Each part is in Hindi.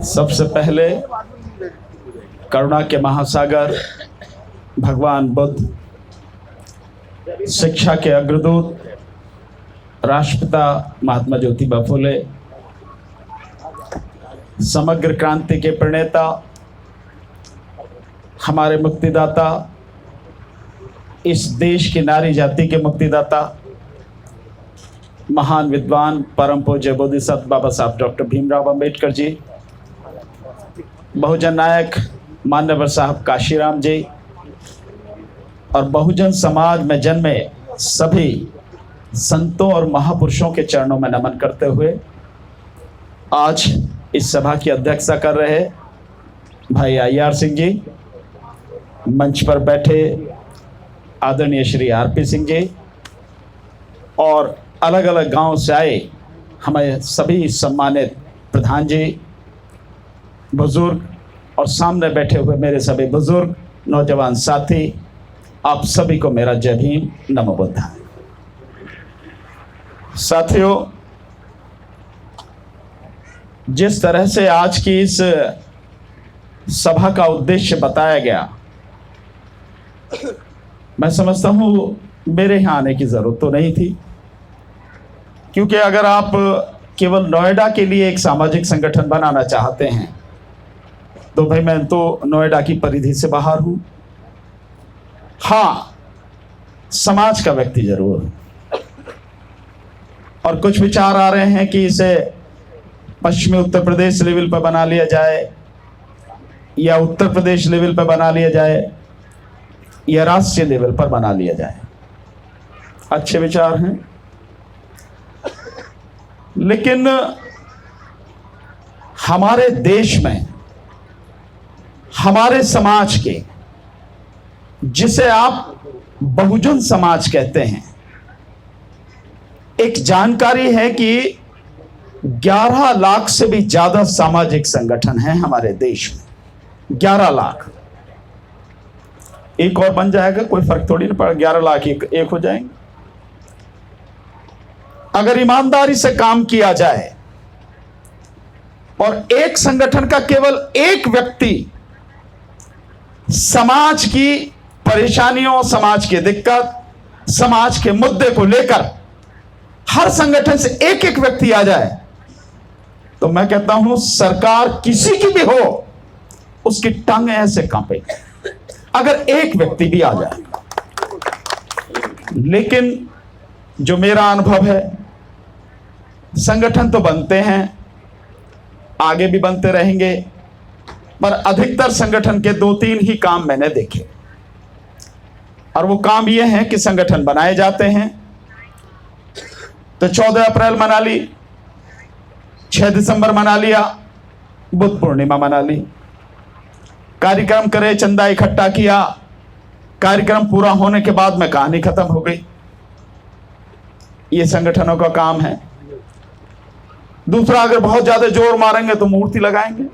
सबसे पहले करुणा के महासागर भगवान बुद्ध, शिक्षा के अग्रदूत राष्ट्रपिता महात्मा ज्योतिबा फुले, समग्र क्रांति के प्रणेता, हमारे मुक्तिदाता, इस देश की नारी जाति के मुक्तिदाता, महान विद्वान परम पूज्य बोधिसत्व बाबा साहब डॉक्टर भीमराव अंबेडकर जी, बहुजन नायक मान्यवर साहब काशीराम जी और बहुजन समाज में जन्मे सभी संतों और महापुरुषों के चरणों में नमन करते हुए आज इस सभा की अध्यक्षता कर रहे भाई IR सिंह जी, मंच पर बैठे आदरणीय श्री RP सिंह जी और अलग अलग गांव से आए हमें सभी सम्मानित प्रधान जी, बुजुर्ग और सामने बैठे हुए मेरे सभी बुजुर्ग नौजवान साथी, आप सभी को मेरा जय भीम, नमो बुद्धाय। साथियों, जिस तरह से आज की इस सभा का उद्देश्य बताया गया, मैं समझता हूं मेरे यहाँ आने की जरूरत तो नहीं थी, क्योंकि अगर आप केवल नोएडा के लिए एक सामाजिक संगठन बनाना चाहते हैं तो भाई मैं तो नोएडा की परिधि से बाहर हूं। हाँ, समाज का व्यक्ति जरूर हूं। और कुछ विचार आ रहे हैं कि इसे पश्चिमी उत्तर प्रदेश लेवल पर बना लिया जाए या उत्तर प्रदेश लेवल पर बना लिया जाए या राष्ट्रीय लेवल पर बना लिया जाए। अच्छे विचार हैं, लेकिन हमारे देश में हमारे समाज के, जिसे आप बहुजन समाज कहते हैं, एक जानकारी है कि 11 लाख से भी ज्यादा सामाजिक संगठन हैं हमारे देश में। 11 लाख, एक और बन जाएगा, कोई फर्क थोड़ी ना पड़ा, 11 लाख एक हो जाएंगे अगर ईमानदारी से काम किया जाए। और एक संगठन का केवल एक व्यक्ति समाज की परेशानियों, समाज की दिक्कत, समाज के मुद्दे को लेकर हर संगठन से एक एक व्यक्ति आ जाए तो मैं कहता हूं सरकार किसी की भी हो उसकी टांगें ऐसे कांपे अगर एक व्यक्ति भी आ जाए। लेकिन जो मेरा अनुभव है, संगठन तो बनते हैं, आगे भी बनते रहेंगे, पर अधिकतर संगठन के 2-3 ही काम मैंने देखे। और वो काम ये हैं कि संगठन बनाए जाते हैं तो 14 अप्रैल मना ली, 6 दिसंबर मना लिया, बुद्ध पूर्णिमा मना ली, कार्यक्रम करे, चंदा इकट्ठा किया, कार्यक्रम पूरा होने के बाद में कहानी खत्म हो गई। ये संगठनों का काम है। दूसरा, अगर बहुत ज्यादा जोर मारेंगे तो मूर्ति लगाएंगे,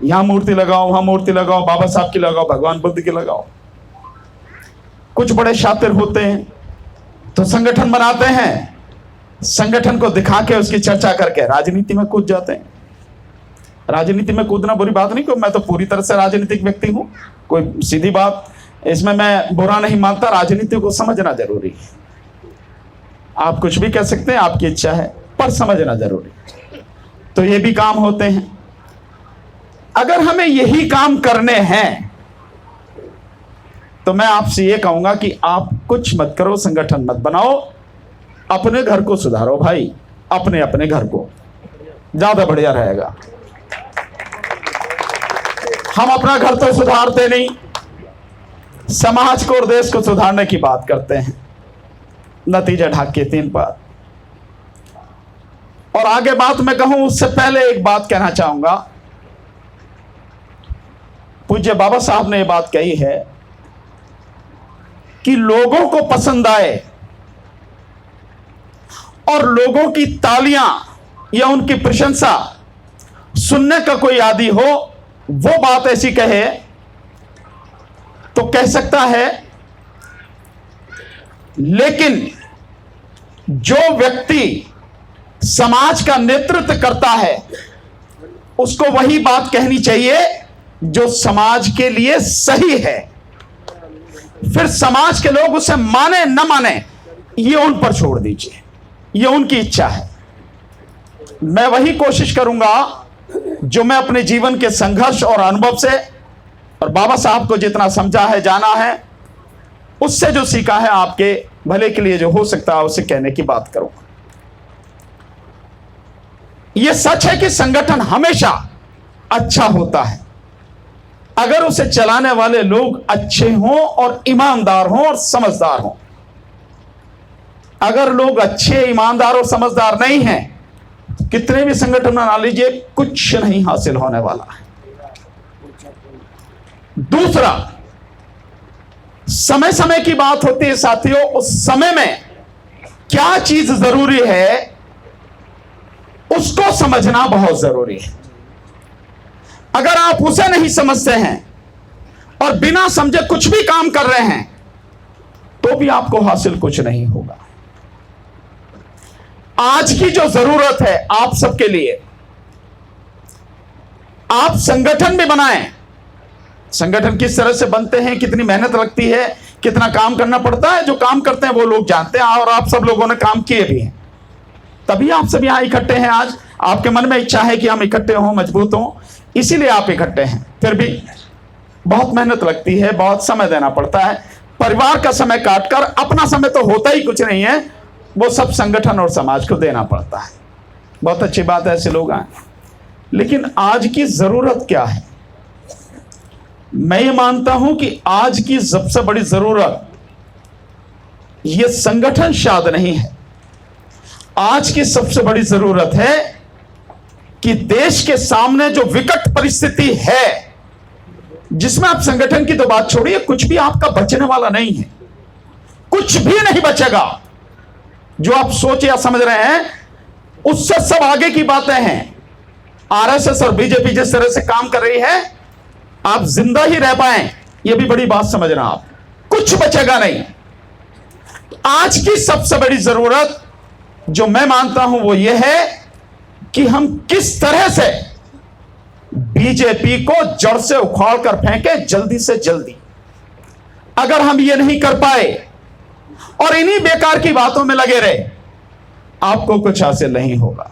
यहां मूर्ति लगाओ, वहां मूर्ति लगाओ, बाबा साहब की लगाओ, भगवान बुद्ध की लगाओ। कुछ बड़े शातिर होते हैं तो संगठन बनाते हैं, संगठन को दिखा के उसकी चर्चा करके राजनीति में कूद जाते हैं। राजनीति में कूदना बुरी बात नहीं, क्योंकि मैं तो पूरी तरह से राजनीतिक व्यक्ति हूं, कोई सीधी बात इसमें मैं बुरा नहीं मानता। राजनीति को समझना जरूरी है। आप कुछ भी कह सकते हैं, आपकी इच्छा है, पर समझना जरूरी। तो ये भी काम होते हैं। अगर हमें यही काम करने हैं तो मैं आपसे ये कहूंगा कि आप कुछ मत करो, संगठन मत बनाओ, अपने घर को सुधारो भाई, अपने अपने घर को, ज्यादा बढ़िया रहेगा। हम अपना घर तो सुधारते नहीं, समाज को और देश को सुधारने की बात करते हैं। नतीजा ढाक के 3 बात। और आगे बात मैं कहूं उससे पहले एक बात कहना चाहूंगा। पूज्य बाबा साहब ने यह बात कही है कि लोगों को पसंद आए और लोगों की तालियां या उनकी प्रशंसा सुनने का कोई आदी हो, वो बात ऐसी कहे तो कह सकता है, लेकिन जो व्यक्ति समाज का नेतृत्व करता है उसको वही बात कहनी चाहिए जो समाज के लिए सही है। फिर समाज के लोग उसे माने न माने, ये उन पर छोड़ दीजिए, ये उनकी इच्छा है। मैं वही कोशिश करूंगा जो मैं अपने जीवन के संघर्ष और अनुभव से और बाबा साहब को जितना समझा है, जाना है, उससे जो सीखा है, आपके भले के लिए जो हो सकता है उसे कहने की बात करूंगा। यह सच है कि संगठन हमेशा अच्छा होता है अगर उसे चलाने वाले लोग अच्छे हों और ईमानदार हों और समझदार हों। अगर लोग अच्छे, ईमानदार और समझदार नहीं हैं, कितने भी संगठन बना लीजिए, कुछ नहीं हासिल होने वाला है। दूसरा, समय समय की बात होती है साथियों, उस समय में क्या चीज जरूरी है उसको समझना बहुत जरूरी है। अगर आप उसे नहीं समझते हैं और बिना समझे कुछ भी काम कर रहे हैं तो भी आपको हासिल कुछ नहीं होगा। आज की जो जरूरत है आप सबके लिए, आप संगठन भी बनाएं। संगठन किस तरह से बनते हैं, कितनी मेहनत लगती है, कितना काम करना पड़ता है, जो काम करते हैं वो लोग जानते हैं और आप सब लोगों ने काम किए भी हैं, तभी आप सब यहां इकट्ठे हैं। आज आपके मन में इच्छा है कि हम इकट्ठे हों, मजबूत हों, इसीलिए आप इकट्ठे हैं। फिर भी बहुत मेहनत लगती है, बहुत समय देना पड़ता है। परिवार का समय काटकर अपना समय तो होता ही कुछ नहीं है, वो सब संगठन और समाज को देना पड़ता है। बहुत अच्छी बात है, ऐसे लोग आए। लेकिन आज की जरूरत क्या है? मैं ये मानता हूं कि आज की सबसे बड़ी जरूरत ये संगठन शायद नहीं है। आज की सबसे बड़ी जरूरत है कि देश के सामने जो विकट परिस्थिति है, जिसमें आप संगठन की तो बात छोड़िए, कुछ भी आपका बचने वाला नहीं है, कुछ भी नहीं बचेगा। जो आप सोच या समझ रहे हैं उससे सब आगे की बातें हैं। आरएसएस और बीजेपी जिस तरह से काम कर रही है, आप जिंदा ही रह पाए, यह भी बड़ी बात समझना। आप कुछ बचेगा नहीं। आज की सबसे बड़ी जरूरत जो मैं मानता हूं वो यह है कि हम किस तरह से बीजेपी को जड़ से उखाड़ कर फेंके जल्दी से जल्दी। अगर हम ये नहीं कर पाए और इन्हीं बेकार की बातों में लगे रहे, आपको कुछ हासिल नहीं होगा।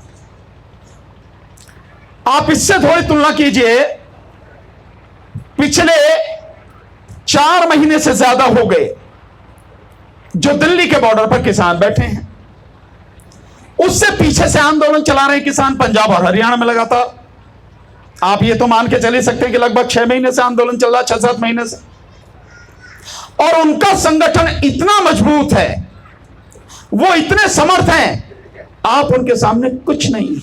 आप इससे थोड़ी तुलना कीजिए, पिछले 4 महीने से ज्यादा हो गए जो दिल्ली के बॉर्डर पर किसान बैठे हैं, उससे पीछे से आंदोलन चला रहे किसान पंजाब और हरियाणा में लगातार। आप ये तो मान के चल ही सकते हैं कि लगभग 6 महीने से आंदोलन चल रहा है, 6-7 महीने से। और उनका संगठन इतना मजबूत है, वो इतने समर्थ हैं, आप उनके सामने कुछ नहीं।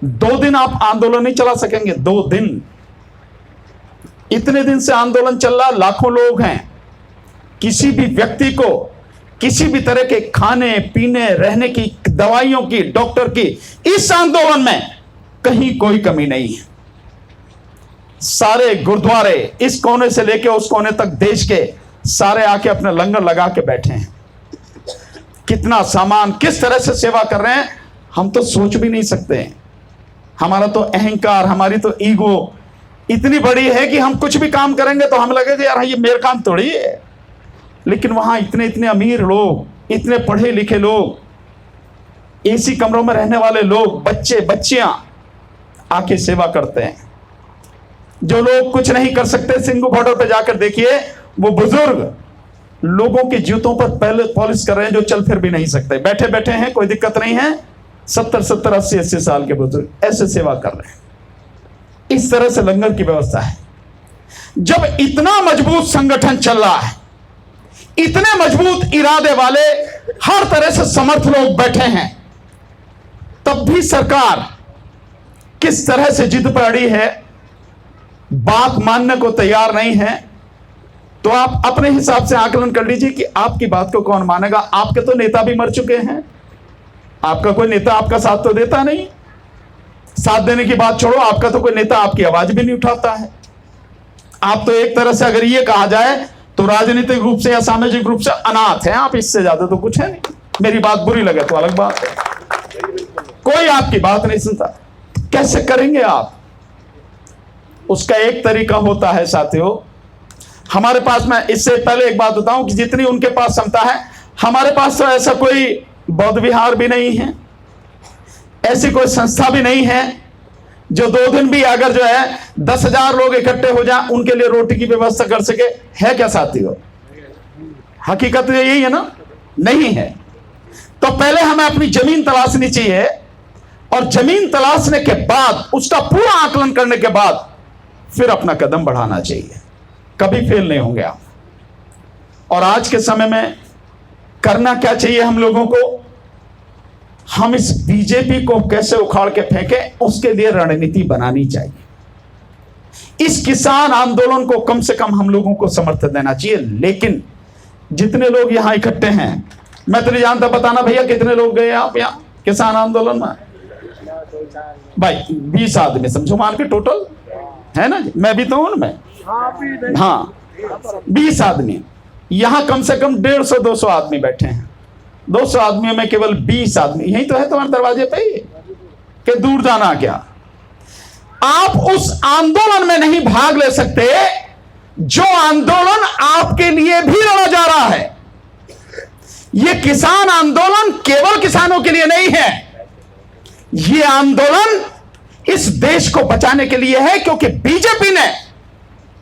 2 दिन आप आंदोलन नहीं चला सकेंगे, 2 दिन। इतने दिन से आंदोलन चल रहा, लाखों लोग हैं। किसी भी व्यक्ति को किसी भी तरह के खाने पीने, रहने की, दवाइयों की, डॉक्टर की, इस आंदोलन में कहीं कोई कमी नहीं है। सारे गुरुद्वारे इस कोने से लेकर उस कोने तक देश के सारे आके अपने लंगर लगा के बैठे हैं। कितना सामान, किस तरह से सेवा कर रहे हैं, हम तो सोच भी नहीं सकते हैं। हमारा तो अहंकार, हमारी तो ईगो इतनी बड़ी है कि हम कुछ भी काम करेंगे तो हमें लगेगा यार ये मेरा काम थोड़ी है। लेकिन वहां इतने इतने अमीर लोग, इतने पढ़े लिखे लोग, एसी कमरों में रहने वाले लोग, बच्चे बच्चियां आके सेवा करते हैं। जो लोग कुछ नहीं कर सकते, सिंगू बॉर्डर पे जाकर देखिए, वो बुजुर्ग लोगों के जूतों पर पहले पॉलिश कर रहे हैं, जो चल फिर भी नहीं सकते, बैठे बैठे हैं, कोई दिक्कत नहीं है। 70-70, 80-80 साल के बुजुर्ग ऐसे सेवा कर रहे हैं। इस तरह से लंगर की व्यवस्था है। जब इतना मजबूत संगठन चल रहा है, इतने मजबूत इरादे वाले हर तरह से समर्थ लोग बैठे हैं, तब भी सरकार किस तरह से जिद पर अड़ी है, बात मानने को तैयार नहीं है, तो आप अपने हिसाब से आकलन कर लीजिए कि आपकी बात को कौन मानेगा। आपके तो नेता भी मर चुके हैं, आपका कोई नेता आपका साथ तो देता नहीं। साथ देने की बात छोड़ो, आपका तो कोई नेता आपकी आवाज भी नहीं उठाता है। आप तो एक तरह से अगर ये कहा जाए तो राजनीतिक रूप से या सामाजिक रूप से अनाथ हैं आप, इससे ज्यादा तो कुछ है नहीं। मेरी बात बुरी लगे तो अलग बात है, कोई आपकी बात नहीं सुनता। कैसे करेंगे आप? उसका एक तरीका होता है साथियों, हमारे पास, मैं इससे पहले एक बात बताऊं कि जितनी उनके पास क्षमता है, हमारे पास तो ऐसा कोई बौद्ध विहार भी नहीं है, ऐसी कोई संस्था भी नहीं है जो 2 दिन भी अगर जो है 10,000 लोग इकट्ठे हो जाएं उनके लिए रोटी की व्यवस्था कर सके। है क्या साथियों? हकीकत यही है ना? नहीं है। तो पहले हमें अपनी जमीन तलाशनी चाहिए, और जमीन तलाशने के बाद, उसका पूरा आकलन करने के बाद फिर अपना कदम बढ़ाना चाहिए। कभी फेल नहीं होंगे आप। और आज के समय में करना क्या चाहिए हम लोगों को? हम इस बीजेपी को कैसे उखाड़ के फेंकें, उसके लिए रणनीति बनानी चाहिए। इस किसान आंदोलन को कम से कम हम लोगों को समर्थन देना चाहिए। लेकिन जितने लोग यहां इकट्ठे हैं, मैं तो नहीं जानता, बताना भैया कितने लोग गए आप यहां किसान आंदोलन में? भाई 20 आदमी समझो मान के टोटल है ना, मैं भी तो हूं उनमें। हाँ 20 आदमी। यहां कम से कम 150-200 आदमी बैठे हैं। 200 आदमियों में केवल 20 आदमी, यही तो है तुम्हारे दरवाजे पे ही, कि दूर जाना क्या? आप उस आंदोलन में नहीं भाग ले सकते जो आंदोलन आपके लिए भी लड़ा जा रहा है। यह किसान आंदोलन केवल किसानों के लिए नहीं है, यह आंदोलन इस देश को बचाने के लिए है, क्योंकि बीजेपी ने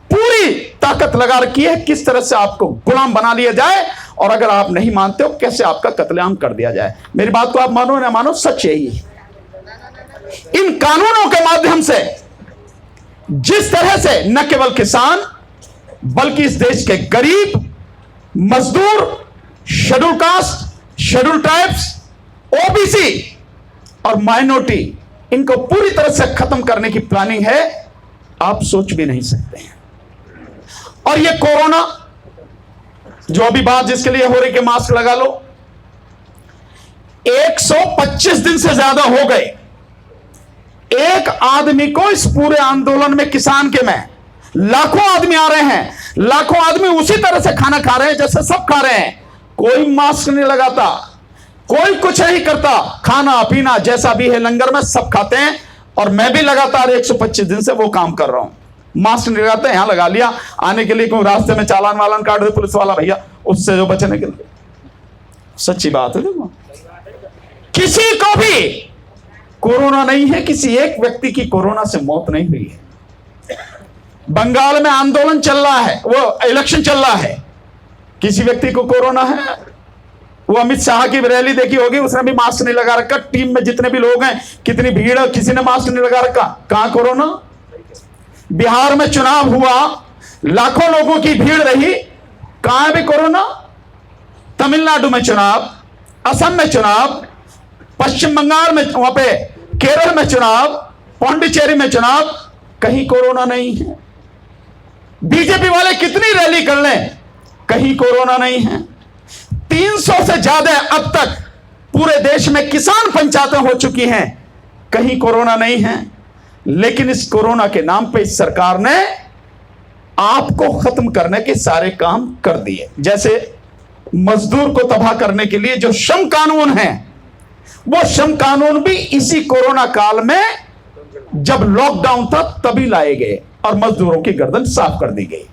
पूरी ताकत लगा रखी है किस तरह से आपको गुलाम बना लिया जाए, और अगर आप नहीं मानते हो कैसे आपका कत्लेआम कर दिया जाए। मेरी बात को आप मानो ना मानो, सच यही है। इन कानूनों के माध्यम से जिस तरह से न केवल किसान बल्कि इस देश के गरीब, मजदूर, schedule caste, schedule tribes, OBC और माइनॉरिटी, इनको पूरी तरह से खत्म करने की प्लानिंग है, आप सोच भी नहीं सकते हैं। और ये कोरोना जो अभी बात जिसके लिए हो रही कि मास्क लगा लो, 125 दिन से ज्यादा हो गए एक आदमी को इस पूरे आंदोलन में, किसान के में लाखों आदमी आ रहे हैं, लाखों आदमी उसी तरह से खाना खा रहे हैं जैसे सब खा रहे हैं। कोई मास्क नहीं लगाता, कोई कुछ नहीं करता, खाना पीना जैसा भी है लंगर में सब खाते हैं। और मैं भी लगातार 125 दिन से वो काम कर रहा हूं, मास्क नहीं लगाते, यहां लगा लिया, आने के लिए कोई रास्ते में चालान वालान काट दे पुलिस वाला भैया, उससे जो बचने के लिए। सच्ची बात है। देखो किसी को भी कोरोना नहीं है, किसी एक व्यक्ति की कोरोना से मौत नहीं हुई है। बंगाल में आंदोलन चल रहा है, वो इलेक्शन चल रहा है, किसी व्यक्ति को कोरोना है? वो अमित शाह की रैली देखी होगी, उसने भी मास्क नहीं लगा रखा। टीम में जितने भी लोग हैं, कितनी भीड़ है, किसी ने मास्क नहीं लगा रखा। कहां कोरोना? बिहार में चुनाव हुआ, लाखों लोगों की भीड़ रही, कहां भी कोरोना? तमिलनाडु में चुनाव, असम में चुनाव, पश्चिम बंगाल में, वहां पे केरल में चुनाव, पांडिचेरी में चुनाव, कहीं कोरोना नहीं है। बीजेपी वाले कितनी रैली कर लें, कहीं कोरोना नहीं है। 300 से ज्यादा अब तक पूरे देश में किसान पंचायतें हो चुकी हैं, कहीं कोरोना नहीं है। लेकिन इस कोरोना के नाम पे इस सरकार ने आपको खत्म करने के सारे काम कर दिए। जैसे मजदूर को तबाह करने के लिए जो श्रम कानून है, वो श्रम कानून भी इसी कोरोना काल में जब लॉकडाउन था तभी लाए गए और मजदूरों की गर्दन साफ कर दी गई।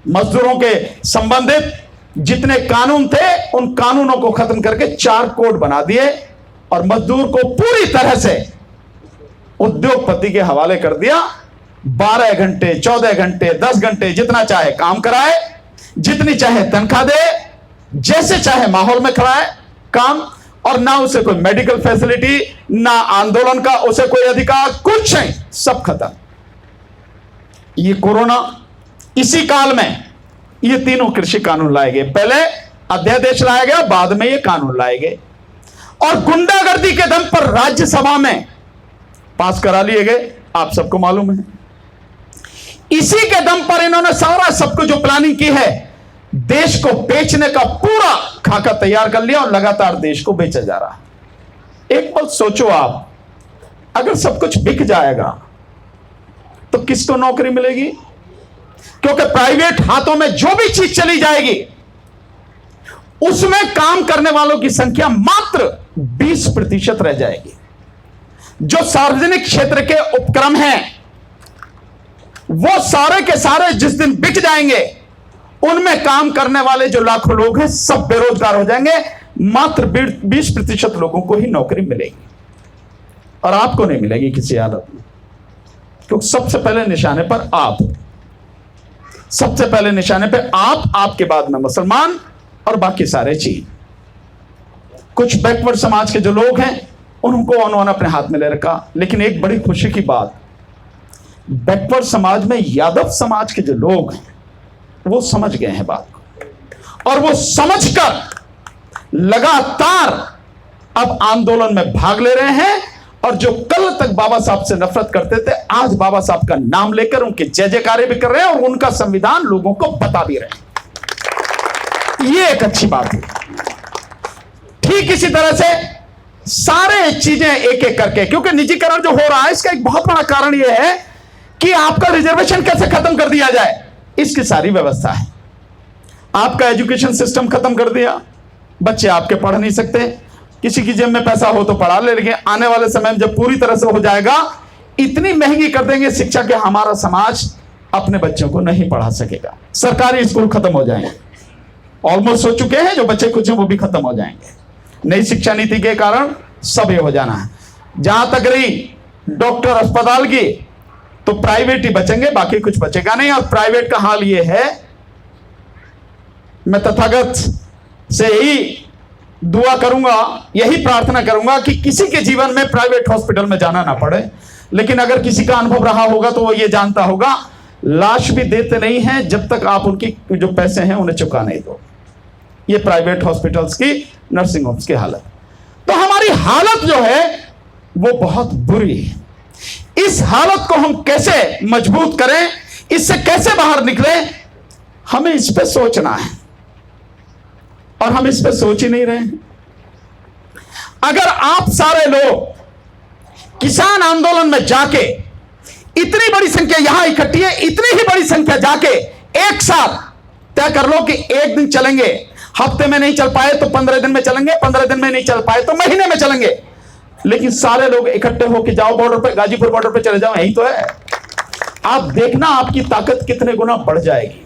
मजदूरों के संबंधित जितने कानून थे उन कानूनों को खत्म करके 4 कोड बना दिए और मजदूर को पूरी तरह से उद्योगपति के हवाले कर दिया। 12 घंटे, 14 घंटे, 10 घंटे जितना चाहे काम कराए, जितनी चाहे तनख्वाह दे, जैसे चाहे माहौल में कराए काम, और ना उसे कोई मेडिकल फैसिलिटी, ना आंदोलन का उसे कोई अधिकार, कुछ नहीं, सब खत्म। ये कोरोना इसी काल में ये तीनों कृषि कानून लाए गए। पहले अध्यादेश लाया गया, बाद में ये कानून लाए गए और गुंडागर्दी के दम पर राज्यसभा में पास करा लिए गए। आप सबको मालूम है, इसी के दम पर इन्होंने सारा सबको जो प्लानिंग की है, देश को बेचने का पूरा खाका तैयार कर लिया और लगातार देश को बेचा जा रहा है। एक पल सोचो आप, अगर सब कुछ बिक जाएगा तो किसको नौकरी मिलेगी? क्योंकि प्राइवेट हाथों में जो भी चीज चली जाएगी उसमें काम करने वालों की संख्या मात्र 20% रह जाएगी। जो सार्वजनिक क्षेत्र के उपक्रम हैं वो सारे के सारे जिस दिन बिक जाएंगे, उनमें काम करने वाले जो लाखों लोग हैं सब बेरोजगार हो जाएंगे। मात्र 20% लोगों को ही नौकरी मिलेगी और आपको नहीं मिलेगी किसी हालत में, क्योंकि सबसे पहले निशाने पर आप, सबसे पहले निशाने पर आप, आपके बाद में मुसलमान और बाकी सारे चीज। कुछ बैकवर्ड समाज के जो लोग हैं उनको उन्होंने अपने हाथ में ले रखा। लेकिन एक बड़ी खुशी की बात, बैकवर्ड समाज में यादव समाज के जो लोग हैं वो समझ गए हैं बात को, और वो समझकर लगातार अब आंदोलन में भाग ले रहे हैं। और जो कल तक बाबा साहब से नफरत करते थे, आज बाबा साहब का नाम लेकर उनके जय जयकारे भी कर रहे हैं और उनका संविधान लोगों को बता भी रहे हैं। ये एक अच्छी बात है। ठीक इसी तरह से सारे चीजें एक एक करके, क्योंकि निजीकरण जो हो रहा है इसका एक बहुत बड़ा कारण यह है कि आपका रिजर्वेशन कैसे खत्म कर दिया जाए, इसकी सारी व्यवस्था है। आपका एजुकेशन सिस्टम खत्म कर दिया, बच्चे आपके पढ़ नहीं सकते, किसी की जेब में पैसा हो तो पढ़ा ले, लेकिन आने वाले समय में जब पूरी तरह से हो जाएगा इतनी महंगी कर देंगे शिक्षा के हमारा समाज अपने बच्चों को नहीं पढ़ा सकेगा। सरकारी स्कूल खत्म हो जाएंगे, ऑलमोस्ट हो चुके हैं, जो बच्चे कुछ हैं वो भी खत्म हो जाएंगे। नई शिक्षा नीति के कारण सब ये हो जाना है। जहां तक रही डॉक्टर अस्पताल की, तो प्राइवेट ही बचेंगे, बाकी कुछ बचेगा नहीं। और प्राइवेट का हाल ये है, मैं तथागत से ही दुआ करूंगा, यही प्रार्थना करूंगा कि किसी के जीवन में प्राइवेट हॉस्पिटल में जाना ना पड़े। लेकिन अगर किसी का अनुभव रहा होगा तो वो ये जानता होगा, लाश भी देते नहीं हैं जब तक आप उनकी जो पैसे हैं उन्हें चुका नहीं दो। ये प्राइवेट हॉस्पिटल्स की, नर्सिंग होम्स की हालत। तो हमारी हालत जो है वो बहुत बुरी है। इस हालत को हम कैसे मजबूत करें, इससे कैसे बाहर निकले, हमें इस पे सोचना है और हम इस पे सोच ही नहीं रहे हैं। अगर आप सारे लोग किसान आंदोलन में जाके, इतनी बड़ी संख्या यहां इकट्ठी है, इतनी ही बड़ी संख्या जाके एक साथ तय कर लो कि एक दिन चलेंगे, हफ्ते में नहीं चल पाए तो 15 दिन में चलेंगे, 15 दिन में नहीं चल पाए तो महीने में चलेंगे, लेकिन सारे लोग इकट्ठे होकर जाओ बॉर्डर पे, गाजीपुर बॉर्डर पे चले जाओ, यही तो है। आप देखना आपकी ताकत कितने गुना बढ़ जाएगी।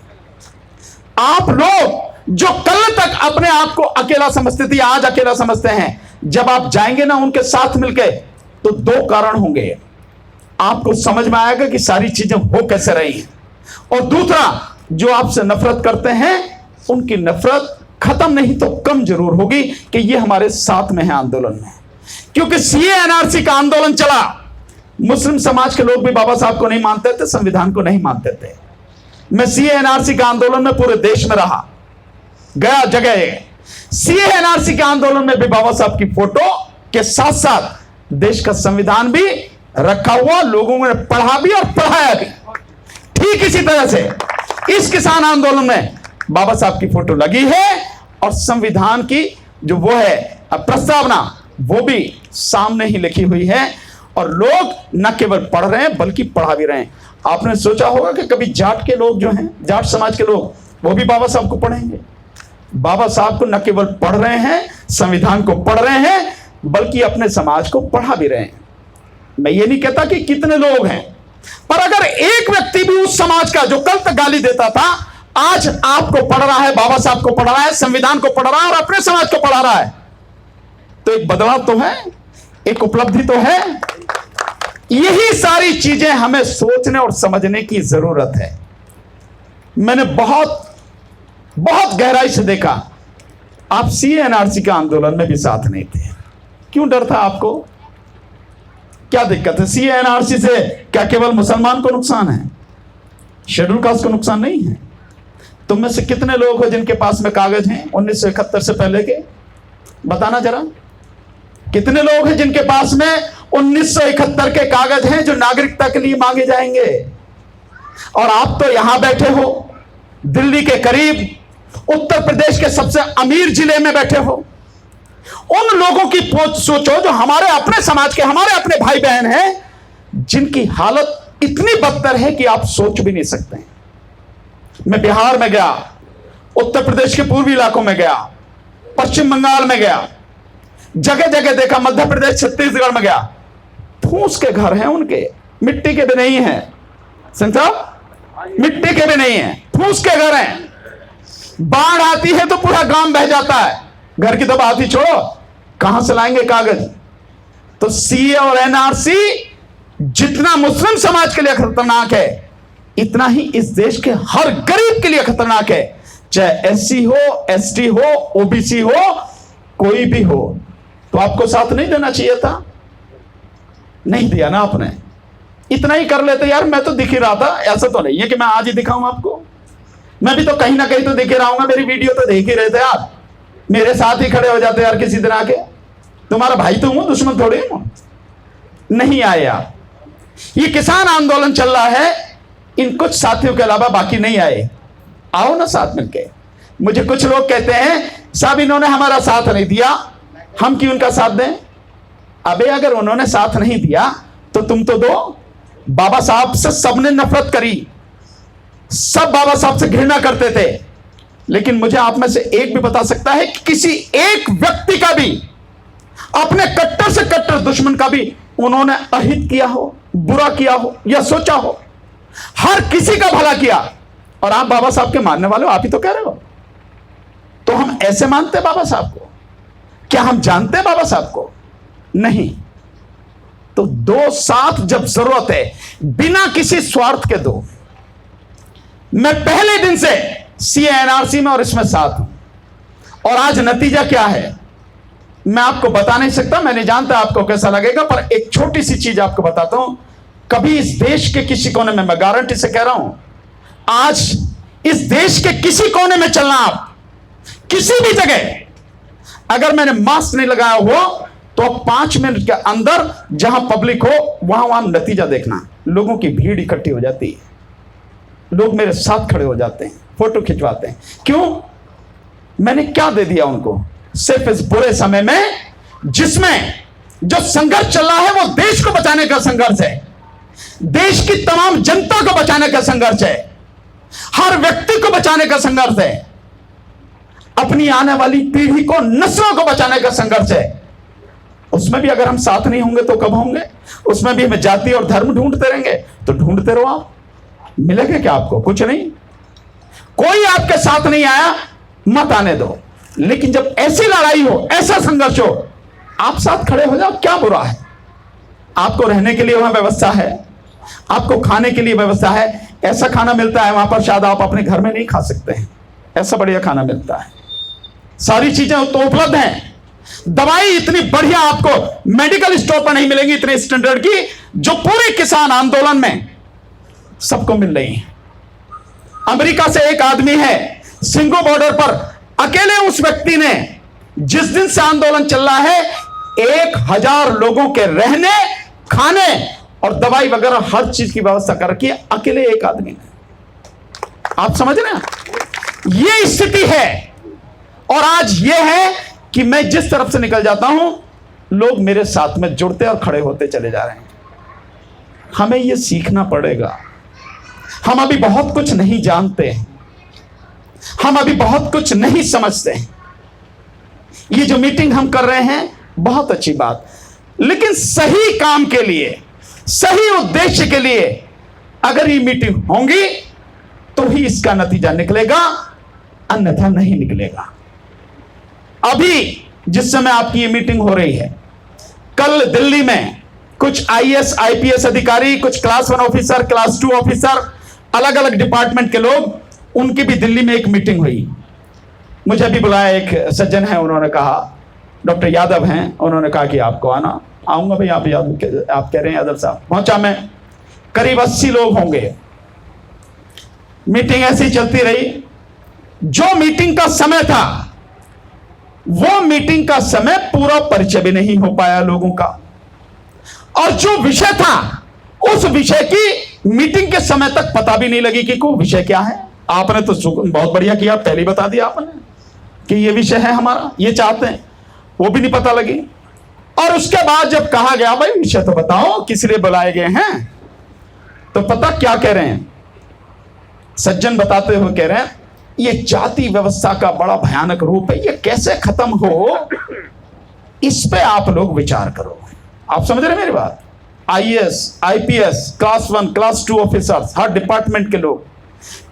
आप लोग जो कल तक अपने आप को अकेला समझते थे, आज अकेला समझते हैं, जब आप जाएंगे ना उनके साथ मिलके, तो दो कारण होंगे। आपको समझ में आएगा कि सारी चीजें हो कैसे रही हैं, और दूसरा, जो आपसे नफरत करते हैं उनकी नफरत खत्म नहीं तो कम जरूर होगी कि ये हमारे साथ में है आंदोलन में। क्योंकि सीए एनआरसी का आंदोलन चला, मुस्लिम समाज के लोग भी बाबा साहब को नहीं मानते थे, संविधान को नहीं मानते थे। मैं सीए एनआरसी का आंदोलन में पूरे देश में रहा, गया जगह। सीए एनआरसी के आंदोलन में भी बाबा साहब की फोटो के साथ साथ देश का संविधान भी रखा हुआ, लोगों ने पढ़ा भी और पढ़ाया भी। ठीक इसी तरह से इस किसान आंदोलन में बाबा साहब की फोटो लगी है और संविधान की जो वो है प्रस्तावना, वो भी सामने ही लिखी हुई है, और लोग न केवल पढ़ रहे हैं बल्कि पढ़ा भी रहे हैं। आपने सोचा होगा कि कभी जाट के लोग जो हैं, जाट समाज के लोग, वो भी बाबा साहब को पढ़ेंगे। बाबा साहब को न केवल पढ़ रहे हैं, संविधान को पढ़ रहे हैं, बल्कि अपने समाज को पढ़ा भी रहे हैं। मैं ये नहीं कहता कि कितने लोग हैं, पर अगर एक व्यक्ति भी उस समाज का जो कल तक गाली देता था, आज आपको पढ़ रहा है, बाबा साहब को पढ़ रहा है, संविधान को पढ़ रहा है और अपने समाज को पढ़ा रहा है, तो एक बदलाव तो है, एक उपलब्धि तो है। यही सारी चीजें हमें सोचने और समझने की जरूरत है। मैंने बहुत गहराई से देखा, आप सीए एनआरसी के आंदोलन में भी साथ नहीं थे। क्यों डर था आपको? क्या दिक्कत है? सीए एनआरसी से क्या केवल मुसलमान को नुकसान है? शेड्यूल कास्ट को नुकसान नहीं है? तुम में से कितने लोग हो जिनके पास में कागज हैं 1971 से पहले के? बताना जरा, कितने लोग हैं जिनके पास में 1971 के कागज हैं जो नागरिकता के लिए मांगे जाएंगे? और आप तो यहां बैठे हो, दिल्ली के करीब, उत्तर प्रदेश के सबसे अमीर जिले में बैठे हो। उन लोगों की सोचो जो हमारे अपने समाज के, हमारे अपने भाई बहन हैं, जिनकी हालत इतनी बदतर है कि आप सोच भी नहीं सकते। मैं बिहार में गया, उत्तर प्रदेश के पूर्वी इलाकों में गया, पश्चिम बंगाल में गया, जगह जगह देखा, मध्य प्रदेश, छत्तीसगढ़ में गया, फूस के घर हैं उनके, मिट्टी के भी नहीं हैं। सिंह साहब, मिट्टी के भी नहीं हैं, फूस के घर हैं। बाढ़ आती है तो पूरा गांव बह जाता है। घर की तो बात ही छोड़ो, कहां से लाएंगे कागज। तो सीए और एनआरसी जितना मुस्लिम समाज के लिए खतरनाक है, इतना ही इस देश के हर गरीब के लिए खतरनाक है, चाहे एससी हो, एसटी हो, ओबीसी हो, कोई भी हो। तो आपको साथ नहीं देना चाहिए था, नहीं दिया ना आपने। इतना ही कर लेते यार, मैं तो दिख ही रहा था। ऐसा तो नहीं है कि मैं आज ही दिखाऊं आपको, मैं भी तो कहीं ना कहीं तो दिख ही रहा हूं। मेरी वीडियो तो देख ही रहे थे आप, मेरे साथ ही खड़े हो जाते यार किसी दिन आके। तुम्हारा भाई तो हूं, दुश्मन थोड़ी हूं। नहीं आए आप। ये किसान आंदोलन चल रहा है, इन कुछ साथियों के अलावा बाकी नहीं आए। आओ ना साथ मिलके। मुझे कुछ लोग कहते हैं साहब इन्होंने हमारा साथ नहीं दिया, हम क्यों उनका साथ दें। अबे अगर उन्होंने साथ नहीं दिया तो तुम तो दो। बाबा साहब से सबने नफरत करी, सब बाबा साहब से घृणा करते थे, लेकिन मुझे आप में से एक भी बता सकता है कि किसी एक व्यक्ति का भी, अपने कट्टर से कट्टर दुश्मन का भी उन्होंने अहित किया हो, बुरा किया हो या सोचा हो। हर किसी का भला किया। और आप बाबा साहब के मानने वाले हो, आप ही तो कह रहे हो। तो हम ऐसे मानते बाबा साहब को? क्या हम जानते बाबा साहब को? नहीं। तो दो साथ जब जरूरत है, बिना किसी स्वार्थ के दो। मैं पहले दिन से सीएनआरसी में और इसमें साथ हूं, और आज नतीजा क्या है मैं आपको बता नहीं सकता। मैं नहीं जानता आपको कैसा लगेगा, पर एक छोटी सी चीज आपको बताता हूं। कभी इस देश के किसी कोने में, मैं गारंटी से कह रहा हूं, आज इस देश के किसी कोने में चलना, आप किसी भी जगह, अगर मैंने मास्क नहीं लगाया हो तो 5 मिनट के अंदर जहां पब्लिक हो वहां नतीजा देखना। लोगों की भीड़ इकट्ठी हो जाती है, लोग मेरे साथ खड़े हो जाते हैं, फोटो खिंचवाते हैं। क्यों? मैंने क्या दे दिया उनको? सिर्फ इस बुरे समय में, जिसमें जो संघर्ष चल रहा है वो देश को बचाने का संघर्ष है, देश की तमाम जनता को बचाने का संघर्ष है, हर व्यक्ति को बचाने का संघर्ष है, अपनी आने वाली पीढ़ी को, नस्लों को बचाने का संघर्ष है। उसमें भी अगर हम साथ नहीं होंगे तो कब होंगे? उसमें भी हमें जाति और धर्म ढूंढते रहेंगे तो ढूंढते रहो आप, मिलेगा क्या आपको? कुछ नहीं। कोई आपके साथ नहीं आया, मत आने दो। लेकिन जब ऐसी लड़ाई हो, ऐसा संघर्ष हो, आप साथ खड़े हो जाओ। क्या बुरा है? आपको रहने के लिए वहां व्यवस्था है, आपको खाने के लिए व्यवस्था है। ऐसा खाना मिलता है वहां पर शायद आप अपने घर में नहीं खा सकते हैं, ऐसा बढ़िया खाना मिलता है। सारी चीजें तो उपलब्ध हैं। दवाई इतनी बढ़िया आपको मेडिकल स्टोर पर नहीं मिलेंगी, इतने स्टैंडर्ड की, जो पूरे किसान आंदोलन में सबको मिल रही है। अमेरिका से एक आदमी है, सिंगो बॉर्डर पर अकेले उस व्यक्ति ने, जिस दिन से आंदोलन चल रहा है, 1000 लोगों के रहने, खाने और दवाई वगैरह हर चीज की व्यवस्था कर रखी है, अकेले एक आदमी ने। आप समझ रहे हैं? ये स्थिति है। और आज ये है कि मैं जिस तरफ से निकल जाता हूं, लोग मेरे साथ में जुड़ते और खड़े होते चले जा रहे हैं। हमें यह सीखना पड़ेगा। हम अभी बहुत कुछ नहीं जानते हैं, हम अभी बहुत कुछ नहीं समझते हैं। ये जो मीटिंग हम कर रहे हैं बहुत अच्छी बात, लेकिन सही काम के लिए, सही उद्देश्य के लिए अगर ये मीटिंग होंगी तो ही इसका नतीजा निकलेगा, अन्यथा नहीं निकलेगा। अभी जिस समय आपकी ये मीटिंग हो रही है, कल दिल्ली में कुछ आईएएस आईपीएस अधिकारी, कुछ क्लास 1 ऑफिसर, क्लास 2 ऑफिसर, अलग अलग डिपार्टमेंट के लोग, उनकी भी दिल्ली में एक मीटिंग हुई। मुझे भी बुलाया, एक सज्जन है, उन्होंने कहा, डॉक्टर यादव हैं, उन्होंने कहा कि आपको आना। आऊंगा भाई, आप कह रहे हैं यादव साहब। पहुंचा मैं, करीब 80 लोग होंगे। मीटिंग ऐसी चलती रही। जो मीटिंग का समय था, वो मीटिंग का समय पूरा परिचय भी नहीं हो पाया लोगों का, और जो विषय था उस विषय की मीटिंग के समय तक पता भी नहीं लगी कि कोई विषय क्या है। आपने तो बहुत बढ़िया किया, पहले बता दिया आपने कि ये विषय है हमारा, ये चाहते हैं, वो भी नहीं पता लगी। और उसके बाद जब कहा गया भाई विषय तो बताओ, किस लिए बुलाए गए हैं, तो पता क्या कह रहे हैं सज्जन? बताते हुए कह रहे हैं, ये जाति व्यवस्था का बड़ा भयानक रूप है, ये कैसे खत्म हो, इस पे आप लोग विचार करो। आप समझ रहे मेरी बात? IAS, IPS, class 1, class 2 officers, हर डिपार्टमेंट के लोग,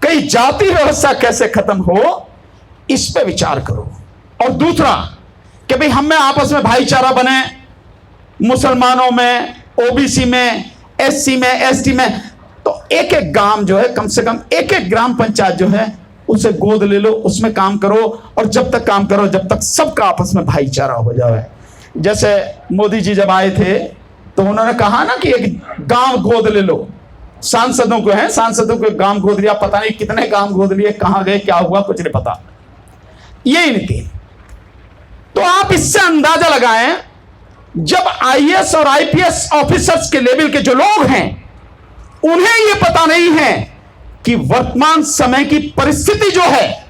कई जाति व्यवस्था कैसे खत्म हो, इस पे विचार करो। और दूसरा कि भाई हम में आपस में भाईचारा बने, मुसलमानों में, ओबीसी में, एससी में, एसटी में, तो एक एक गांव जो है, कम से कम एक एक ग्राम पंचायत जो है उसे गोद ले लो, उसमें काम करो, और जब तक काम करो जब तक सबका आपस में भाईचारा हो जाए। जैसे मोदी जी जब आए थे तो उन्होंने कहा ना कि एक गांव गोद ले लो, सांसदों को है, सांसदों को गांव गोद लिया, पता नहीं कितने गांव गोद लिए, कहां गए, क्या हुआ, कुछ नहीं पता। यही नीति। तो आप इससे अंदाजा लगाएं, जब आईएएस और आईपीएस ऑफिसर्स के लेवल के जो लोग हैं उन्हें यह पता नहीं है कि वर्तमान समय की परिस्थिति जो है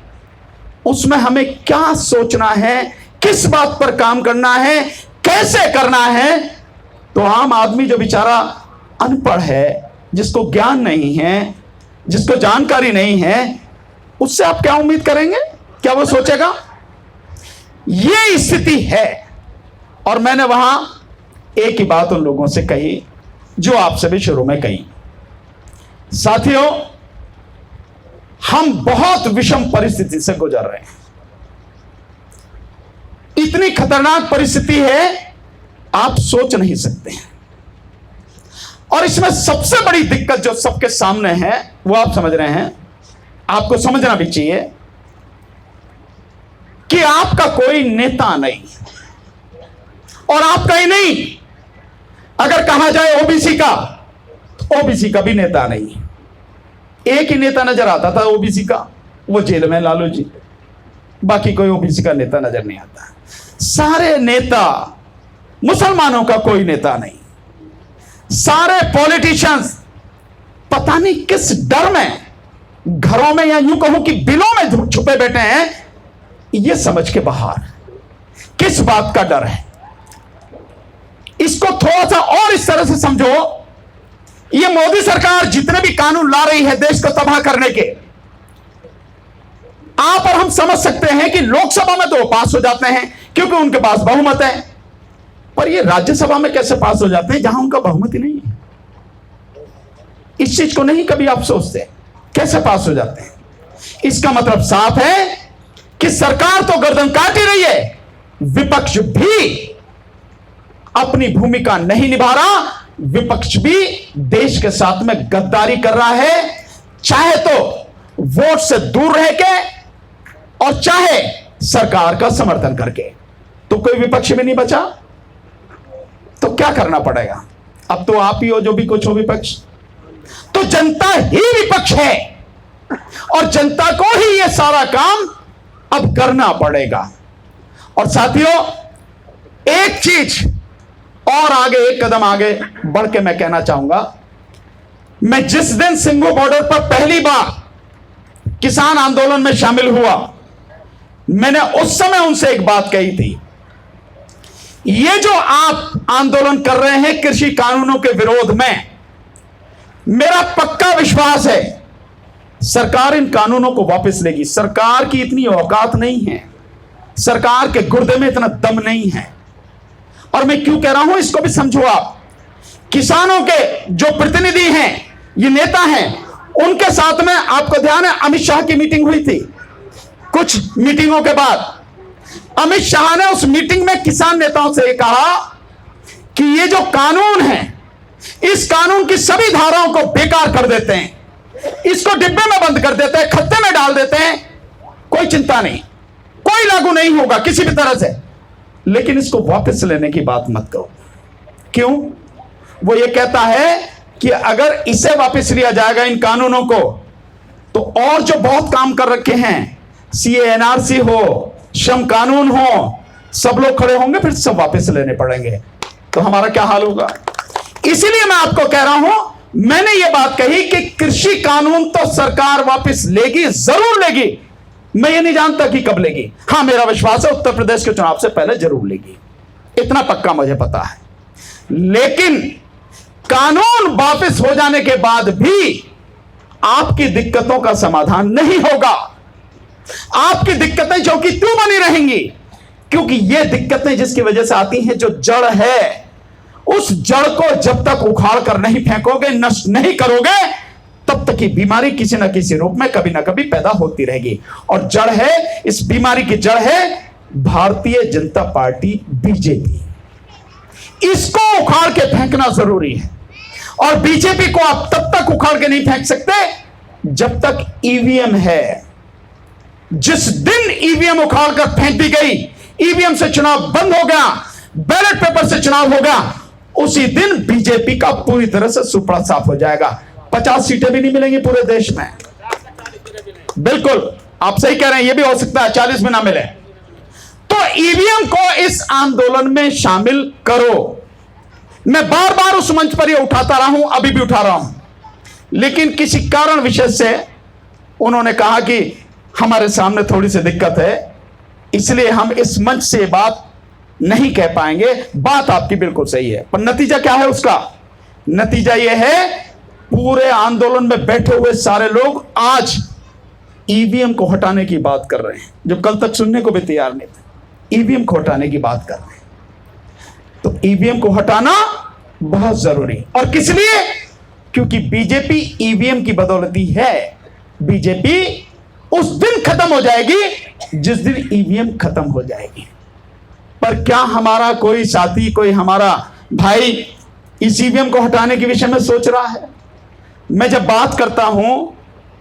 उसमें हमें क्या सोचना है, किस बात पर काम करना है, कैसे करना है, तो आम आदमी जो बेचारा अनपढ़ है, जिसको ज्ञान नहीं है, जिसको जानकारी नहीं है, उससे आप क्या उम्मीद करेंगे? क्या वो सोचेगा? ये स्थिति है। और मैंने वहां एक ही बात उन लोगों से कही जो आपसे भी शुरू में कही, साथियों, हम बहुत विषम परिस्थिति से गुजर रहे हैं। इतनी खतरनाक परिस्थिति है आप सोच नहीं सकते हैं। और इसमें सबसे बड़ी दिक्कत जो सबके सामने है वो आप समझ रहे हैं, आपको समझना भी चाहिए कि आपका कोई नेता नहीं, और आपका ही नहीं, अगर कहा जाए ओबीसी का, तो ओबीसी का भी नेता नहीं। एक ही नेता नजर आता था ओबीसी का, वो जेल में लालू जी, बाकी कोई ओबीसी का नेता नजर नहीं आता। सारे नेता, मुसलमानों का कोई नेता नहीं, सारे पॉलिटिशियंस पता नहीं किस डर में घरों में या यूं कहूं कि बिलों में छुपे बैठे हैं, ये समझ के बाहर। किस बात का डर है? इसको थोड़ा सा और इस तरह से समझो, ये मोदी सरकार जितने भी कानून ला रही है देश को तबाह करने के, आप और हम समझ सकते हैं कि लोकसभा में तो पास हो जाते हैं क्योंकि उनके पास बहुमत है, पर ये राज्यसभा में कैसे पास हो जाते हैं जहां उनका बहुमत ही नहीं है? इस चीज को नहीं कभी आप सोचते, कैसे पास हो जाते हैं? इसका मतलब साफ है कि सरकार तो गर्दन काट ही रही है, विपक्ष भी अपनी भूमिका नहीं निभा रहा, विपक्ष भी देश के साथ में गद्दारी कर रहा है, चाहे तो वोट से दूर रह के और चाहे सरकार का समर्थन करके। तो कोई विपक्ष भी नहीं बचा, तो क्या करना पड़ेगा? अब तो आप ही हो जो भी कुछ हो विपक्ष, तो जनता ही विपक्ष है और जनता को ही यह सारा काम अब करना पड़ेगा। और साथियों, एक चीज और आगे, एक कदम आगे बढ़ के मैं कहना चाहूंगा, मैं जिस दिन सिंघू बॉर्डर पर पहली बार किसान आंदोलन में शामिल हुआ, मैंने उस समय उनसे एक बात कही थी, ये जो आप आंदोलन कर रहे हैं कृषि कानूनों के विरोध में, मेरा पक्का विश्वास है सरकार इन कानूनों को वापस लेगी। सरकार की इतनी औकात नहीं है, सरकार के गुर्दे में इतना दम नहीं है। और मैं क्यों कह रहा हूं इसको भी समझो आप। किसानों के जो प्रतिनिधि हैं, ये नेता हैं, उनके साथ में आपको ध्यान है अमित शाह की मीटिंग हुई थी। कुछ मीटिंगों के बाद अमित शाह ने उस मीटिंग में किसान नेताओं से कहा कि ये जो कानून है, इस कानून की सभी धाराओं को बेकार कर देते हैं, इसको डिब्बे में बंद कर देते हैं, खत्ते में डाल देते हैं, कोई चिंता नहीं, कोई लागू नहीं होगा किसी भी तरह से, लेकिन इसको वापस लेने की बात मत करो। क्यों? वो ये कहता है कि अगर इसे वापस लिया जाएगा इन कानूनों को, तो और जो बहुत काम कर रखे हैं, सीए एनआरसी हो, श्रम कानून हो, सब लोग खड़े होंगे, फिर सब वापस लेने पड़ेंगे, तो हमारा क्या हाल होगा? इसीलिए मैं आपको कह रहा हूं, मैंने ये बात कही कि कृषि कानून तो सरकार वापस लेगी, जरूर लेगी। मैं ये नहीं जानता कि कब लेगी, हां मेरा विश्वास है उत्तर प्रदेश के चुनाव से पहले जरूर लेगी, इतना पक्का मुझे पता है। लेकिन कानून वापस हो जाने के बाद भी आपकी दिक्कतों का समाधान नहीं होगा। आपकी दिक्कतें जो कि क्यों बनी रहेंगी? क्योंकि ये दिक्कतें जिसकी वजह से आती हैं, जो जड़ है उस जड़ को जब तक उखाड़ कर नहीं फेंकोगे, नष्ट नहीं करोगे, तब तक ये बीमारी किसी न किसी रूप में कभी ना कभी पैदा होती रहेगी। और जड़ है, इस बीमारी की जड़ है भारतीय जनता पार्टी, बीजेपी। इसको उखाड़ के फेंकना जरूरी है। और बीजेपी को आप तब तक उखाड़ के नहीं फेंक सकते जब तक ईवीएम है। जिस दिन ईवीएम उखाड़ कर फेंक दी गई, ईवीएम से चुनाव बंद हो गया, बैलेट पेपर से चुनाव हो गया, उसी दिन बीजेपी का पूरी तरह से सुपड़ा साफ हो जाएगा। 50 सीटें भी नहीं मिलेंगी पूरे देश में। बिल्कुल आप सही कह रहे हैं, यह भी हो सकता है 40 में ना मिले। तो ईवीएम को इस आंदोलन में शामिल करो। मैं बार बार उस मंच पर यह उठाता रहा हूं, अभी भी उठा रहा हूं, लेकिन किसी कारण विशेष से उन्होंने कहा कि हमारे सामने थोड़ी सी दिक्कत है, इसलिए हम इस मंच से बात नहीं कह पाएंगे। बात आपकी बिल्कुल सही है, पर नतीजा क्या है उसका? नतीजा यह है पूरे आंदोलन में बैठे हुए सारे लोग आज ईवीएम को हटाने की बात कर रहे हैं, जो कल तक सुनने को भी तैयार नहीं थे। ईवीएम को हटाने की बात कर रहे हैं। तो ईवीएम को हटाना बहुत जरूरी, और किस लिए? क्योंकि बीजेपी ईवीएम की बदौलती है। बीजेपी उस दिन खत्म हो जाएगी जिस दिन ईवीएम खत्म हो जाएगी। पर क्या हमारा कोई साथी, कोई हमारा भाई इस ईवीएम को हटाने के विषय में सोच रहा है? मैं जब बात करता हूं,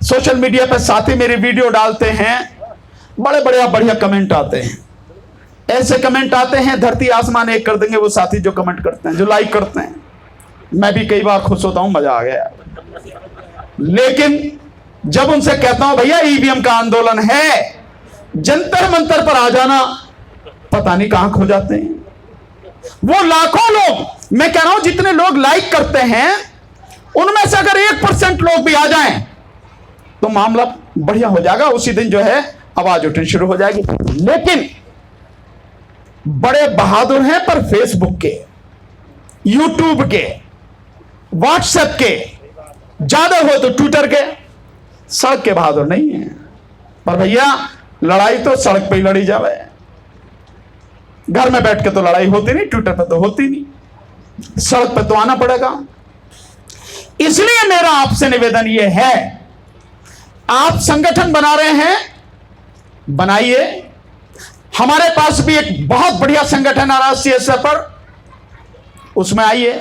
सोशल मीडिया पर साथी मेरी वीडियो डालते हैं, बड़े बढ़िया कमेंट आते हैं। ऐसे कमेंट आते हैं धरती आसमान एक कर देंगे वो साथी जो कमेंट करते हैं, जो लाइक करते हैं। मैं भी कई बार खुश होता हूं, मजा आ गया। लेकिन जब उनसे कहता हूं भैया ईवीएम का आंदोलन है, जंतर मंतर पर आ जाना, पता नहीं कहां खो जाते हैं वो लाखों लोग। मैं कह रहा हूं जितने लोग लाइक करते हैं उनमें से अगर 1% लोग भी आ जाएं तो मामला बढ़िया हो जाएगा। उसी दिन जो है आवाज उठनी शुरू हो जाएगी। लेकिन बड़े बहादुर हैं पर फेसबुक के, यूट्यूब के, व्हाट्सएप के, ज्यादा हो तो ट्विटर के, सड़क के बहादुर नहीं है। पर भैया लड़ाई तो सड़क पे ही लड़ी जावे, घर में बैठ के तो लड़ाई होती नहीं, ट्विटर पे तो होती नहीं, सड़क पे तो आना पड़ेगा। इसलिए मेरा आपसे निवेदन यह है, आप संगठन बना रहे हैं, बनाइए। हमारे पास भी एक बहुत बढ़िया संगठन है राष्ट्रीय स्तर पर, उसमें आइए।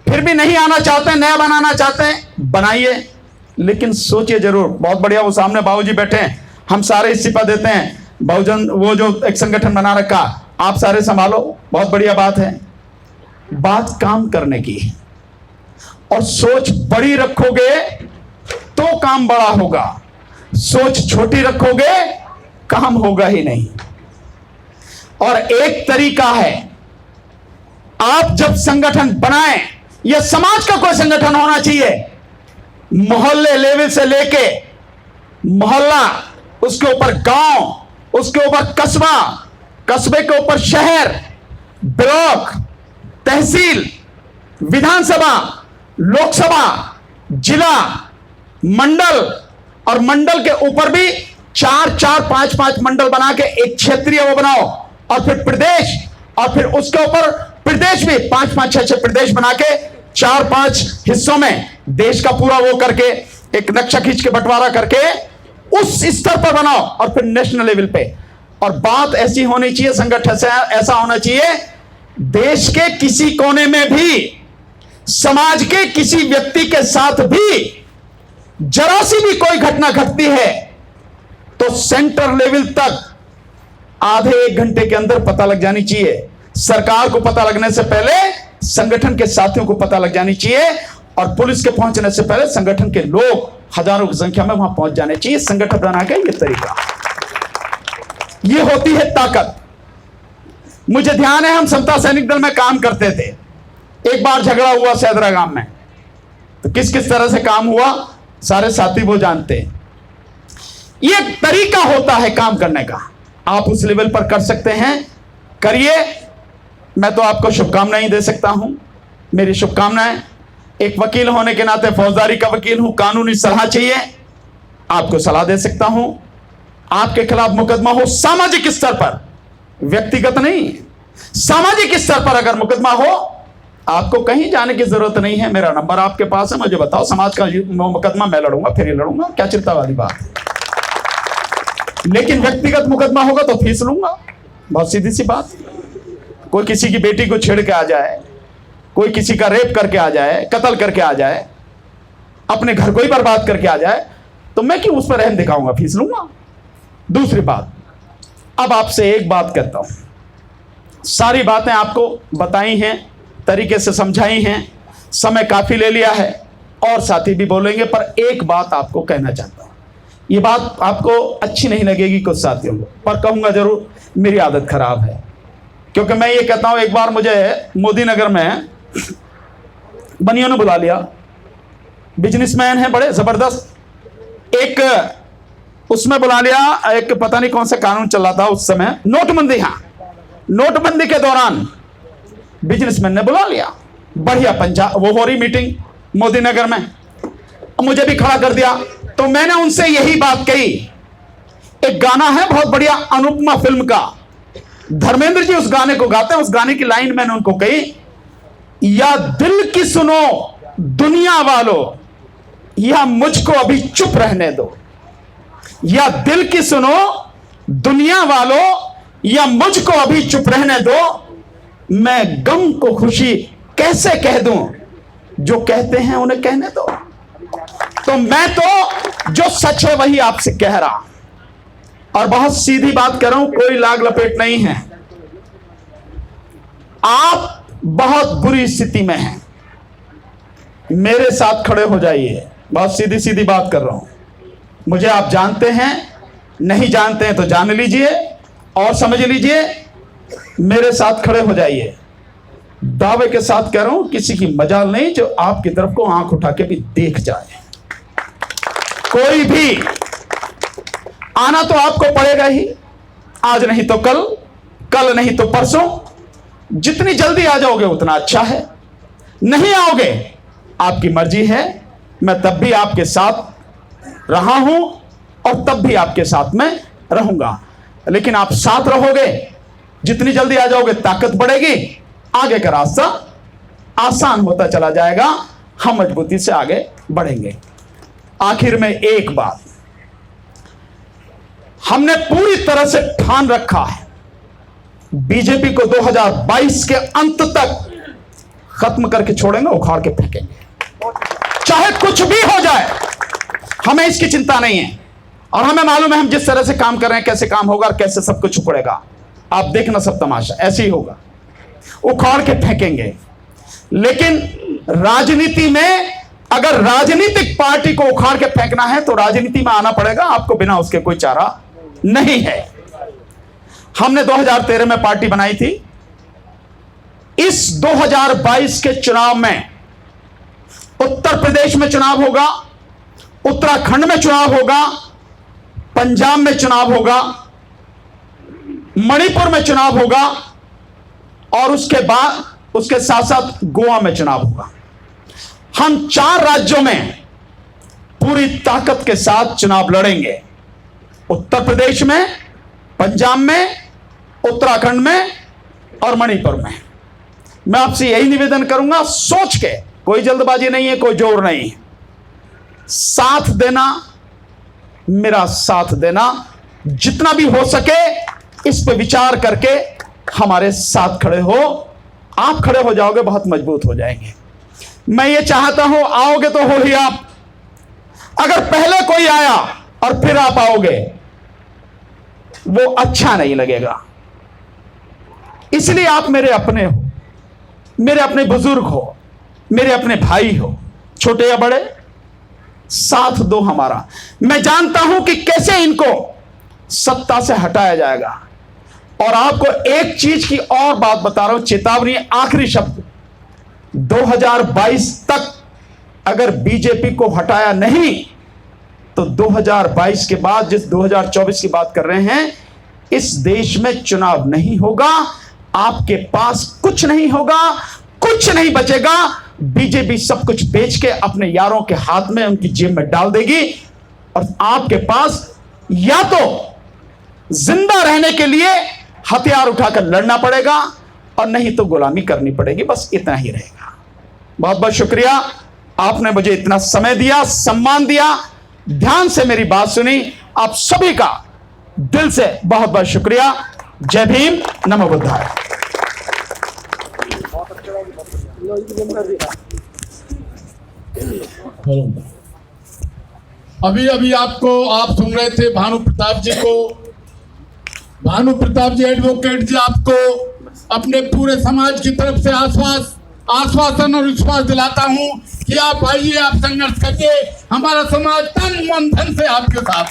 फिर भी नहीं आना चाहते हैं, नया बनाना चाहते हैं, बनाइए। लेकिन सोचिए जरूर। बहुत बढ़िया, वो सामने बाबूजी बैठे हैं, हम सारे इस्तीफा देते हैं, बहुजन वो जो एक संगठन बना रखा, आप सारे संभालो, बहुत बढ़िया बात है। बात काम करने की है, और सोच बड़ी रखोगे तो काम बड़ा होगा, सोच छोटी रखोगे काम होगा ही नहीं। और एक तरीका है, आप जब संगठन बनाएं, यह समाज का कोई संगठन होना चाहिए, मोहल्ले लेवल से लेके मोहल्ला, उसके ऊपर गांव, उसके ऊपर कस्बा, कस्बे के ऊपर शहर, ब्लॉक, तहसील, विधानसभा, लोकसभा, जिला, मंडल, और मंडल के ऊपर भी 4-4, 5-5 मंडल बना के एक क्षेत्रीय वो बनाओ, और फिर प्रदेश, और फिर उसके ऊपर प्रदेश भी 5-5, 6-6 प्रदेश बना के 4-5 हिस्सों में देश का पूरा वो करके एक नक्शा खींच के बंटवारा करके उस स्तर पर बनाओ, और फिर नेशनल लेवल पे। और बात ऐसी होनी चाहिए, संगठन से ऐसा होना चाहिए, देश के किसी कोने में भी, समाज के किसी व्यक्ति के साथ भी जरा सी भी कोई घटना घटती है तो सेंटर लेवल तक आधे 1 घंटे के अंदर पता लग जानी चाहिए। सरकार को पता लगने से पहले संगठन के साथियों को पता लग जानी चाहिए, और पुलिस के पहुंचने से पहले संगठन के लोग हजारों की संख्या में वहां पहुंच जाने चाहिए। संगठन बनाने का ये तरीका, ये होती है ताकत। मुझे ध्यान है, हम समता सैनिक दल में काम करते थे। एक बार झगड़ा हुआ सैदरा गांव में, तो किस किस तरह से काम हुआ सारे साथी वो जानते हैं। ये एक तरीका होता है काम करने का, आप उस लेवल पर कर सकते हैं, करिए। मैं तो आपको शुभकामनाएं दे सकता हूं, मेरी शुभकामनाएं। एक वकील होने के नाते, फौजदारी का वकील हूं, कानूनी सलाह चाहिए, आपको सलाह दे सकता हूं। आपके खिलाफ मुकदमा हो सामाजिक स्तर पर, व्यक्तिगत नहीं, सामाजिक स्तर पर अगर मुकदमा हो आपको कहीं जाने की जरूरत नहीं है, मेरा नंबर आपके पास है, मुझे बताओ समाज का मुकदमा मैं लड़ूंगा, फिर ही लड़ूंगा, क्या चिंता वाली बात है। लेकिन व्यक्तिगत मुकदमा होगा तो फीस लूंगा, बहुत सीधी सी बात। कोई किसी की बेटी को छेड़ के आ जाए, कोई किसी का रेप करके आ जाए, कत्ल करके आ जाए, अपने घर को ही बर्बाद करके आ जाए, तो मैं क्यों उस पर रहम दिखाऊंगा, फीस लूंगा। दूसरी बात, अब आपसे एक बात कहता हूं, सारी बातें आपको बताई हैं, तरीके से समझाई हैं, समय काफी ले लिया है और साथी भी बोलेंगे, पर एक बात आपको कहना चाहता हूं। ये बात आपको अच्छी नहीं लगेगी कुछ साथियों को, पर कहूंगा जरूर, मेरी आदत खराब है। क्योंकि मैं ये कहता हूं, एक बार मुझे मोदी नगर में बनियों ने बुला लिया, बिजनेसमैन है बड़े जबरदस्त, एक उसमें बुला लिया, एक पता नहीं कौन सा कानून चल रहा था उस समय, नोटबंदी। हाँ, नोटबंदी के दौरान बिजनेसमैन ने बुला लिया, बढ़िया पंजाब वो हो रही मीटिंग मोदी नगर में, मुझे भी खड़ा कर दिया। तो मैंने उनसे यही बात कही, एक गाना है बहुत बढ़िया अनुपमा फिल्म का, धर्मेंद्र जी उस गाने को गाते हैं, उस गाने की लाइन मैंने उनको कही, या दिल की सुनो दुनिया वालों, या मुझको अभी चुप रहने दो। या दिल की सुनो दुनिया वालों, या मुझको अभी चुप रहने दो, मैं गम को खुशी कैसे कह दूं, जो कहते हैं उन्हें कहने दो। तो मैं तो जो सच है वही आपसे कह रहा, और बहुत सीधी बात कर रहा हूं, कोई लाग लपेट नहीं है। आप बहुत बुरी स्थिति में हैं, मेरे साथ खड़े हो जाइए, बहुत सीधी सीधी बात कर रहा हूं। मुझे आप जानते हैं, नहीं जानते हैं तो जान लीजिए और समझ लीजिए, मेरे साथ खड़े हो जाइए। दावे के साथ कह रहा हूं, किसी की मजाल नहीं जो आपकी तरफ को आंख उठा के भी देख जाए। कोई भी आना तो आपको पड़ेगा ही, आज नहीं तो कल, कल नहीं तो परसों। जितनी जल्दी आ जाओगे उतना अच्छा है, नहीं आओगे आपकी मर्जी है, मैं तब भी आपके साथ रहा हूं और तब भी आपके साथ में रहूंगा। लेकिन आप साथ रहोगे, जितनी जल्दी आ जाओगे ताकत बढ़ेगी, आगे का रास्ता आसान होता चला जाएगा, हम मजबूती से आगे बढ़ेंगे। आखिर में एक बात, हमने पूरी तरह से ठान रखा है, बीजेपी को 2022 के अंत तक खत्म करके छोड़ेंगे, उखाड़ के फेंकेंगे, चाहे कुछ भी हो जाए, हमें इसकी चिंता नहीं है। और हमें मालूम है हम जिस तरह से काम कर रहे हैं कैसे काम होगा और कैसे सब कुछ उखड़ेगा। आप देखना, सब तमाशा ऐसे ही होगा, उखाड़ के फेंकेंगे। लेकिन राजनीति में अगर राजनीतिक पार्टी को उखाड़ के फेंकना है तो राजनीति में आना पड़ेगा आपको, बिना उसके कोई चारा नहीं है। हमने 2013 में पार्टी बनाई थी, इस 2022 के चुनाव में उत्तर प्रदेश में चुनाव होगा, उत्तराखंड में चुनाव होगा, पंजाब में चुनाव होगा, मणिपुर में चुनाव होगा और उसके बाद उसके साथ साथ गोवा में चुनाव होगा। हम 4 राज्यों में पूरी ताकत के साथ चुनाव लड़ेंगे, उत्तर प्रदेश में, पंजाब में, उत्तराखंड में और मणिपुर में। मैं आपसे यही निवेदन करूंगा, सोच के, कोई जल्दबाजी नहीं है, कोई जोर नहीं है, साथ देना, मेरा साथ देना, जितना भी हो सके इस पे विचार करके हमारे साथ खड़े हो। आप खड़े हो जाओगे, बहुत मजबूत हो जाएंगे। मैं ये चाहता हूं, आओगे तो हो ही आप। अगर पहले कोई आया और फिर आप आओगे, वो अच्छा नहीं लगेगा। इसलिए आप मेरे अपने हो, मेरे अपने बुजुर्ग हो, मेरे अपने भाई हो, छोटे या बड़े, साथ दो हमारा। मैं जानता हूं कि कैसे इनको सत्ता से हटाया जाएगा। और आपको एक चीज की और बात बता रहा हूं, चेतावनी, आखिरी शब्द, 2022 तक अगर बीजेपी को हटाया नहीं तो 2022 के बाद, जिस 2024 की बात कर रहे हैं, इस देश में चुनाव नहीं होगा, आपके पास कुछ नहीं होगा, कुछ नहीं बचेगा। बीजेपी सब कुछ बेच के अपने यारों के हाथ में, उनकी जेब में डाल देगी और आपके पास या तो जिंदा रहने के लिए हथियार उठाकर लड़ना पड़ेगा और नहीं तो गुलामी करनी पड़ेगी। बस इतना ही रहेगा। बहुत बहुत शुक्रिया, आपने मुझे इतना समय दिया, सम्मान दिया, ध्यान से मेरी बात सुनी। आप सभी का दिल से बहुत बहुत शुक्रिया। जय भीम, नमो बुद्धाय। अभी अभी आप सुन रहे थे भानु प्रताप जी को। भानु प्रताप जी एडवोकेट जी आपको अपने पूरे समाज की तरफ से आश्वासन और विश्वास दिलाता हूं कि आप आइए, आप संघर्ष करिए, हमारा समाज तन मन धन से आपके साथ।